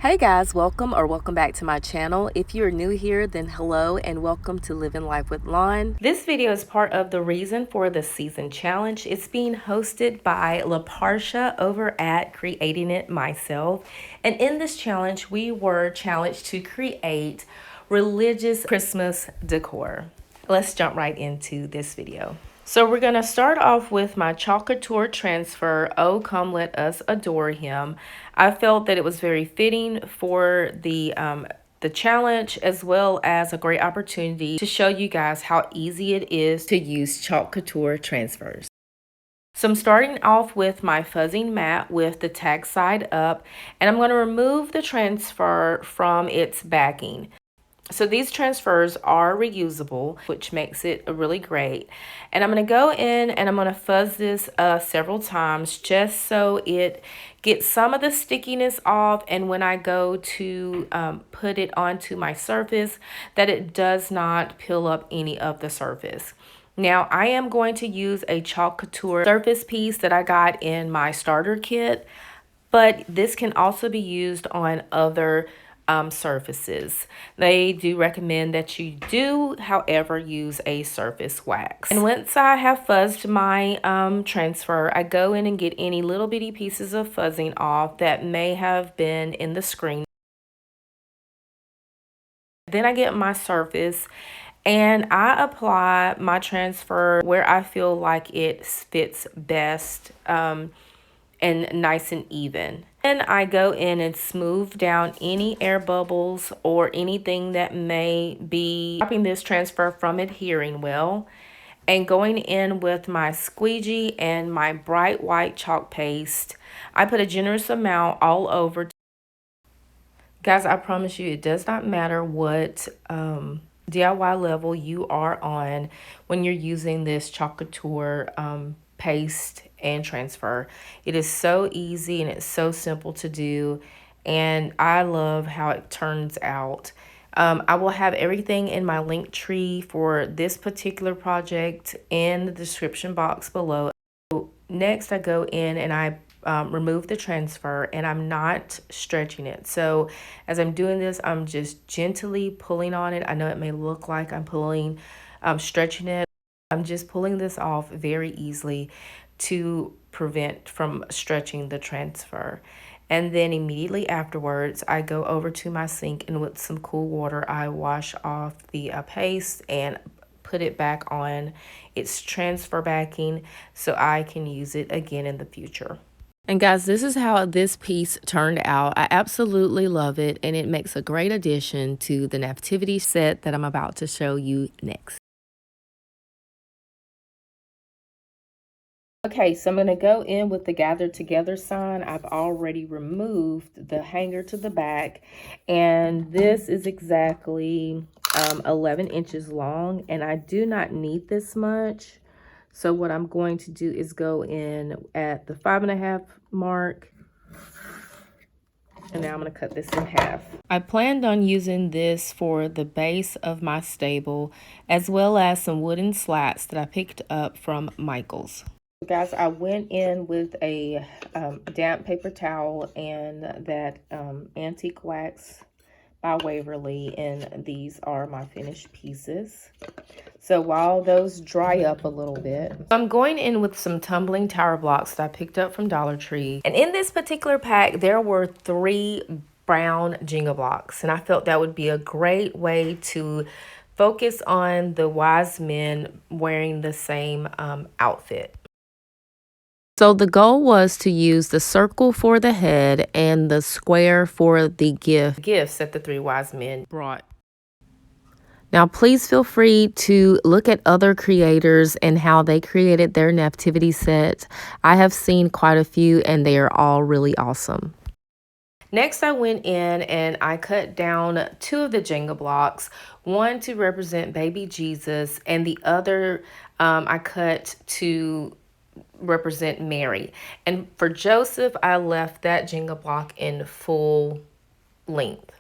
Hey guys, welcome back to my channel. If you're new here, then hello and welcome to Living Life with Lon. This video is part of the reason for the season challenge. It's being hosted by LaParsha over at Creating It Myself. And in this challenge, we were challenged to create religious Christmas decor. Let's jump right into this video. So we're going to start off with my Couture transfer, Oh Come Let Us Adore Him. I felt that it was very fitting for the challenge, as well as a great opportunity to show you guys how easy it is to use Couture transfers. So I'm starting off with my fuzzing mat with the tag side up, and I'm going to remove the transfer from its backing. So these transfers are reusable, which makes it really great. And I'm going to go in and I'm going to fuzz this several times just so it gets some of the stickiness off. And when I go to put it onto my surface, that it does not peel up any of the surface. Now I am going to use a Couture surface piece that I got in my starter kit, but this can also be used on other surfaces. They do recommend that you do, however, use a surface wax. And once I have fuzzed my transfer, I go in and get any little bitty pieces of fuzzing off that may have been in the screen. Then I get my surface and I apply my transfer where I feel like it fits best and nice and even. Then I go in and smooth down any air bubbles or anything that may be stopping this transfer from adhering well. And going in with my squeegee and my bright white chalk paste, I put a generous amount all over. Guys, I promise you, it does not matter what DIY level you are on when you're using this Couture paste and transfer. It is so easy and it's so simple to do, and I love how it turns out. I will have everything in my link tree for this particular project in the description box below. Next, I go in and I remove the transfer, and I'm not stretching it. So as I'm doing this, I'm just gently pulling on it. I know it may look like I'm pulling, stretching it. I'm just pulling this off very easily to prevent from stretching the transfer. And then immediately afterwards, I go over to my sink, and with some cool water, I wash off the paste and put it back on its transfer backing so I can use it again in the future. And guys, this is how this piece turned out. I absolutely love it, and it makes a great addition to the nativity set that I'm about to show you next. Okay, so I'm going to go in with the gathered together sign. I've already removed the hanger to the back, and this is exactly 11 inches long, and I do not need this much. So what I'm going to do is go in at the 5.5 mark, and now I'm going to cut this in half. I planned on using this for the base of my stable, as well as some wooden slats that I picked up from Michael's. Guys, I went in with a damp paper towel and that antique wax by Waverly, and these are my finished pieces. So while those dry up a little bit, I'm going in with some tumbling tower blocks that I picked up from Dollar Tree. And in this particular pack, there were 3 brown Jenga blocks, and I felt that would be a great way to focus on the wise men wearing the same outfit. So the goal was to use the circle for the head and the square for the gifts that the 3 wise men brought. Now, please feel free to look at other creators and how they created their nativity set. I have seen quite a few, and they are all really awesome. Next, I went in and I cut down 2 of the Jenga blocks, one to represent baby Jesus, and the other I cut to represent Mary. And for Joseph, I left that Jenga block in full length.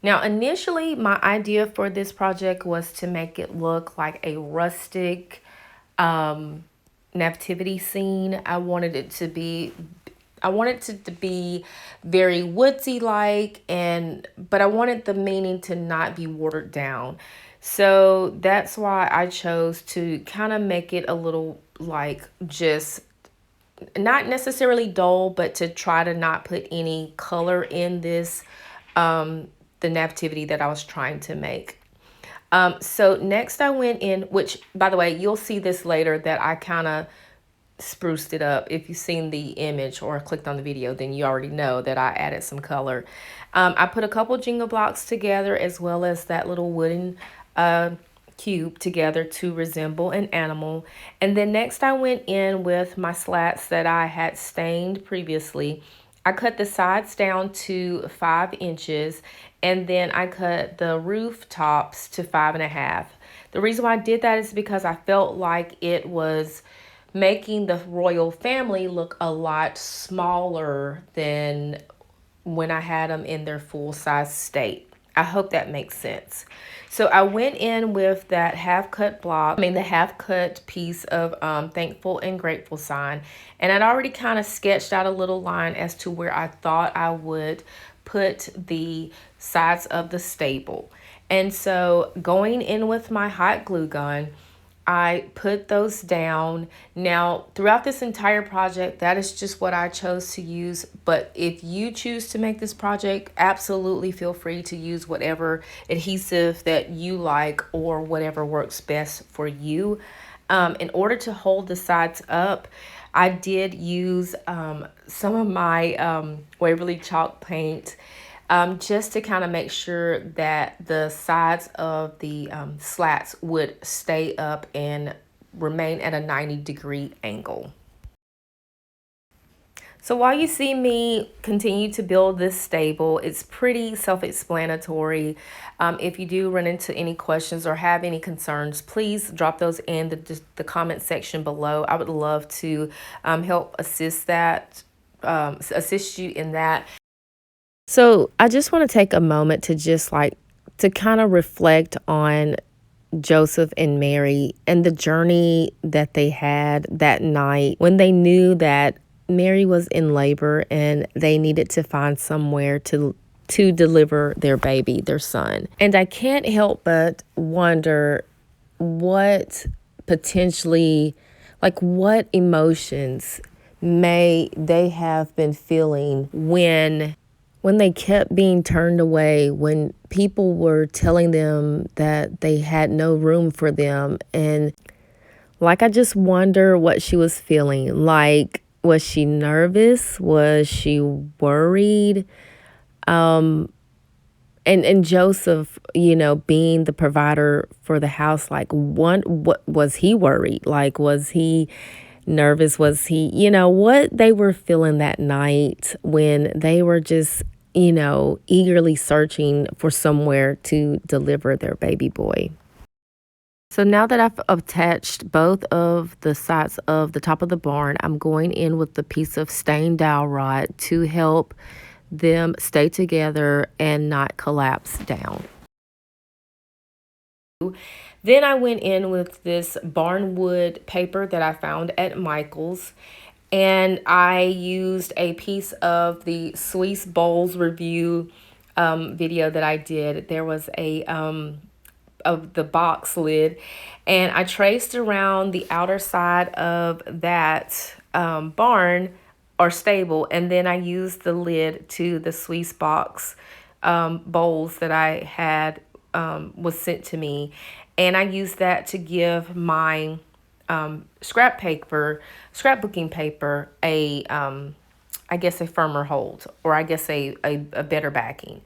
Now, initially, my idea for this project was to make it look like a rustic nativity scene. I wanted it to be I wanted it to be very woodsy like, but I wanted the meaning to not be watered down. So that's why I chose to kind of make it a little like just not necessarily dull, but to try to not put any color in this, the nativity that I was trying to make. So next I went in, which by the way, you'll see this later that I kind of spruced it up. If you've seen the image or clicked on the video, then you already know that I added some color. I put a couple Jenga blocks together as well as that little wooden cube together to resemble an animal. And then next I went in with my slats that I had stained previously. I cut the sides down to 5 inches, and then I cut the roof tops to 5.5. The reason why I did that is because I felt like it was making the royal family look a lot smaller than when I had them in their full size state. I hope that makes sense. So I went in with that the half cut piece of thankful and grateful sign. And I'd already kind of sketched out a little line as to where I thought I would put the sides of the stable. And so going in with my hot glue gun, I put those down. Now, throughout this entire project, that is just what I chose to use. But if you choose to make this project, absolutely feel free to use whatever adhesive that you like or whatever works best for you. In order to hold the sides up, I did use some of my Waverly chalk paint, just to kind of make sure that the sides of the slats would stay up and remain at a 90-degree angle. So while you see me continue to build this stable, it's pretty self-explanatory. If you do run into any questions or have any concerns, please drop those in the comment section below. I would love to help assist you in that. So I just want to take a moment to to kind of reflect on Joseph and Mary and the journey that they had that night when they knew that Mary was in labor and they needed to find somewhere to deliver their baby, their son. And I can't help but wonder what potentially, like what emotions may they have been feeling when they kept being turned away, when people were telling them that they had no room for them. And like, I just wonder what she was feeling. Like, was she nervous? Was she worried? And Joseph, being the provider for the house, like, what was he worried? Like, was he nervous? Was he, what they were feeling that night when they were just, eagerly searching for somewhere to deliver their baby boy. So now that I've attached both of the sides of the top of the barn, I'm going in with the piece of stained dowel rod to help them stay together and not collapse down. Then I went in with this barnwood paper that I found at Michael's, and I used a piece of the Swiss Bowls review video that I did. There was of the box lid, and I traced around the outer side of that barn or stable, and then I used the lid to the Swiss box bowls that I had was sent to me, and I used that to give my scrapbooking paper I guess a firmer hold, or I guess a better backing.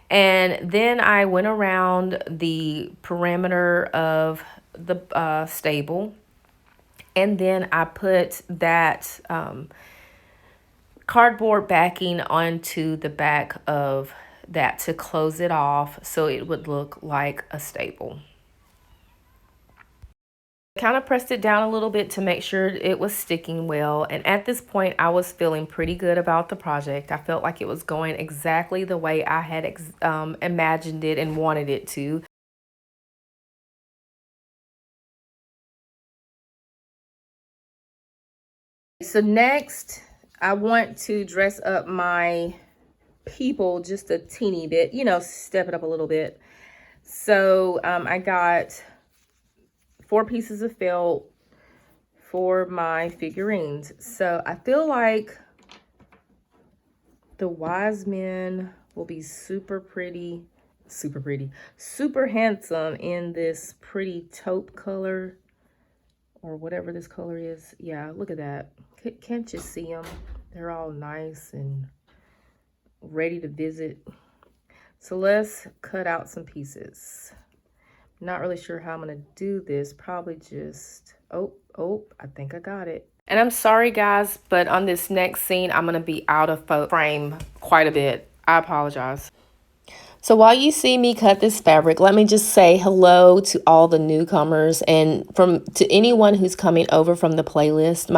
And then I went around the perimeter of the stable, and then I put that cardboard backing onto the back of that to close it off so it would look like a stable. Kind of pressed it down a little bit to make sure it was sticking well, and at this point I was feeling pretty good about the project. I felt like it was going exactly the way I had imagined it and wanted it to. So next I want to dress up my people just a teeny bit, you know, step it up a little bit. So I got 4 pieces of felt for my figurines. So I feel like the wise men will be super pretty, super handsome in this pretty taupe color or whatever this color is. Yeah, look at that. Can't you see them? They're all nice and ready to visit. So let's cut out some pieces. Not really sure how I'm gonna do this. Probably just, I think I got it. And I'm sorry guys, but on this next scene, I'm gonna be out of frame quite a bit. I apologize. So while you see me cut this fabric, let me just say hello to all the newcomers and to anyone who's coming over from the playlist.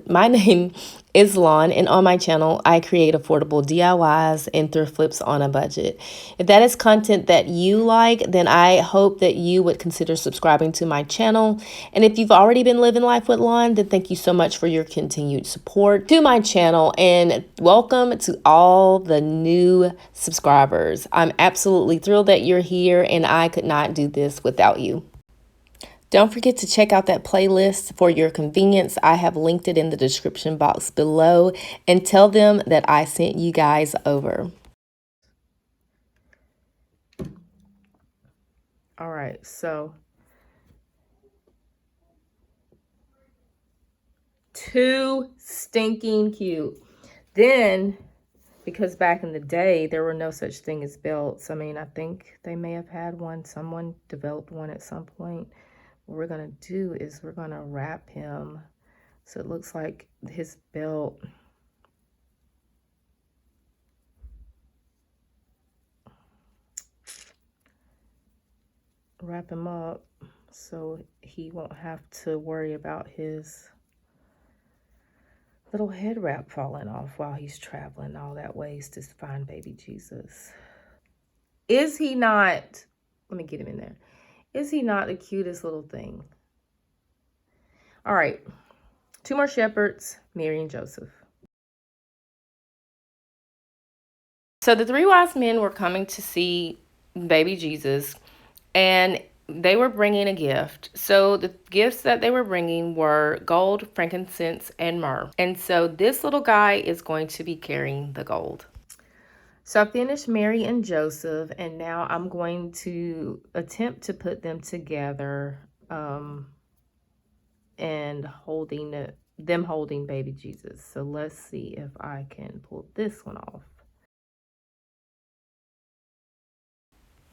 My name is Lon, and on my channel, I create affordable DIYs and thrift flips on a budget. If that is content that you like, then I hope that you would consider subscribing to my channel. And if you've already been living life with Lon, then thank you so much for your continued support to my channel, and welcome to all the new subscribers. I'm absolutely thrilled that you're here, and I could not do this without you. Don't forget to check out that playlist for your convenience. I have linked it in the description box below, and tell them that I sent you guys over. All right, so too stinking cute. Then, because back in the day, there were no such thing as belts. I mean, I think they may have had one. Someone developed one at some point. What we're going to do is we're going to wrap him so it looks like his belt. Wrap him up so he won't have to worry about his little head wrap falling off while he's traveling all that ways to find baby Jesus. Is he not, let me get him in there. Is he not the cutest little thing? All right, 2 more shepherds, Mary and Joseph. So the 3 wise men were coming to see baby Jesus, and they were bringing a gift. So the gifts that they were bringing were gold, frankincense, and myrrh. And so this little guy is going to be carrying the gold. So I finished Mary and Joseph, and now I'm going to attempt to put them together and them holding baby Jesus. So let's see if I can pull this one off.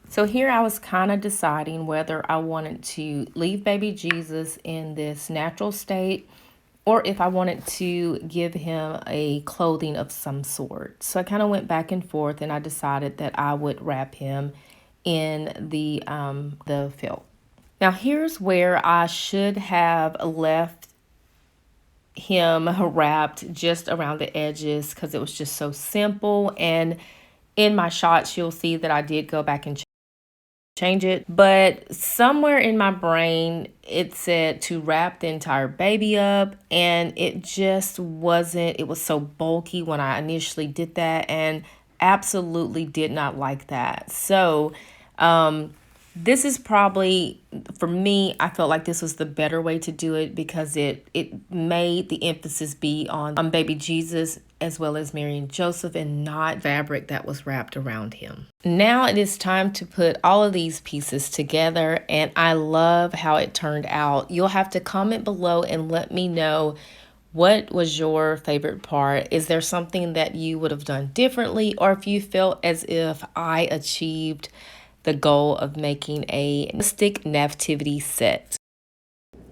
So here I was kind of deciding whether I wanted to leave baby Jesus in this natural state or if I wanted to give him a clothing of some sort. So I kind of went back and forth, and I decided that I would wrap him in the felt. Now here's where I should have left him wrapped just around the edges because it was just so simple. And in my shots, you'll see that I did go back and change it, but somewhere in my brain it said to wrap the entire baby up, and it just wasn't. It was so bulky when I initially did that, and absolutely did not like that. So this is probably, for me, I felt like this was the better way to do it because it made the emphasis be on baby Jesus as well as Mary and Joseph, and not fabric that was wrapped around him. Now it is time to put all of these pieces together, and I love how it turned out. You'll have to comment below and let me know what was your favorite part. Is there something that you would have done differently, or if you felt as if I achieved the goal of making a mystic nativity set.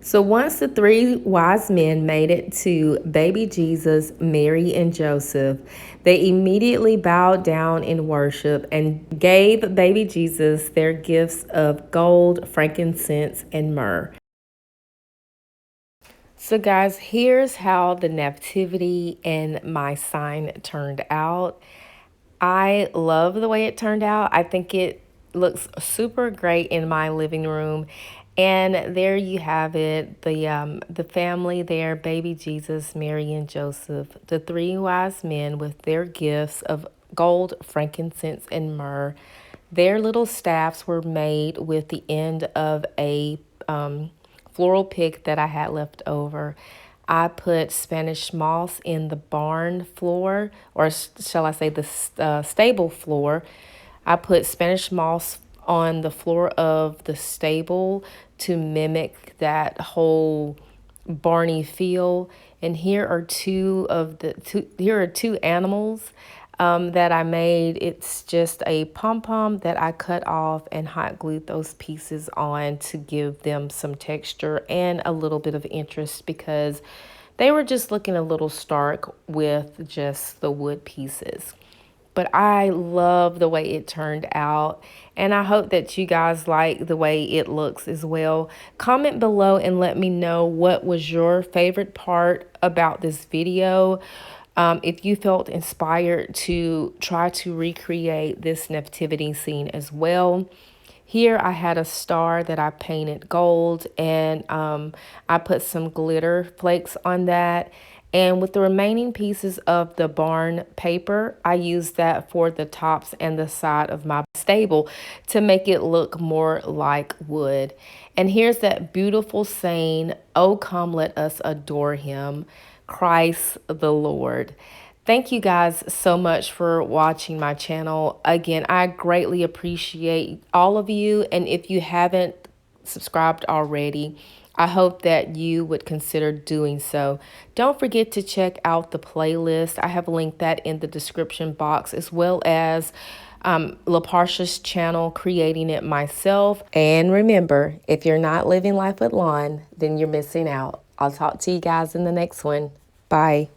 So once the 3 wise men made it to baby Jesus, Mary, and Joseph, they immediately bowed down in worship and gave baby Jesus their gifts of gold, frankincense, and myrrh. So guys, here's how the nativity and my sign turned out. I love the way it turned out. I think it looks super great in my living room. And there you have it, the family there, baby Jesus, Mary, and Joseph, the three wise men with their gifts of gold, frankincense, and myrrh. Their little staffs were made with the end of a floral pick that I had left over. I put Spanish moss in the barn floor, or shall I say the stable floor. I put Spanish moss on the floor of the stable to mimic that whole barny feel. And here are two animals that I made. It's just a pom-pom that I cut off and hot glued those pieces on to give them some texture and a little bit of interest, because they were just looking a little stark with just the wood pieces. But I love the way it turned out, and I hope that you guys like the way it looks as well. Comment below and let me know what was your favorite part about this video. If you felt inspired to try to recreate this nativity scene as well. Here I had a star that I painted gold, and I put some glitter flakes on that. And with the remaining pieces of the barn paper, I used that for the tops and the side of my stable to make it look more like wood. And here's that beautiful saying, "Oh, come, let us adore him, Christ the Lord." Thank you guys so much for watching my channel. Again, I greatly appreciate all of you. And if you haven't subscribed already, I hope that you would consider doing so. Don't forget to check out the playlist. I have linked that in the description box, as well as LaParsha's channel, Creating It Myself. And remember, if you're not living life with Lon, then you're missing out. I'll talk to you guys in the next one. Bye.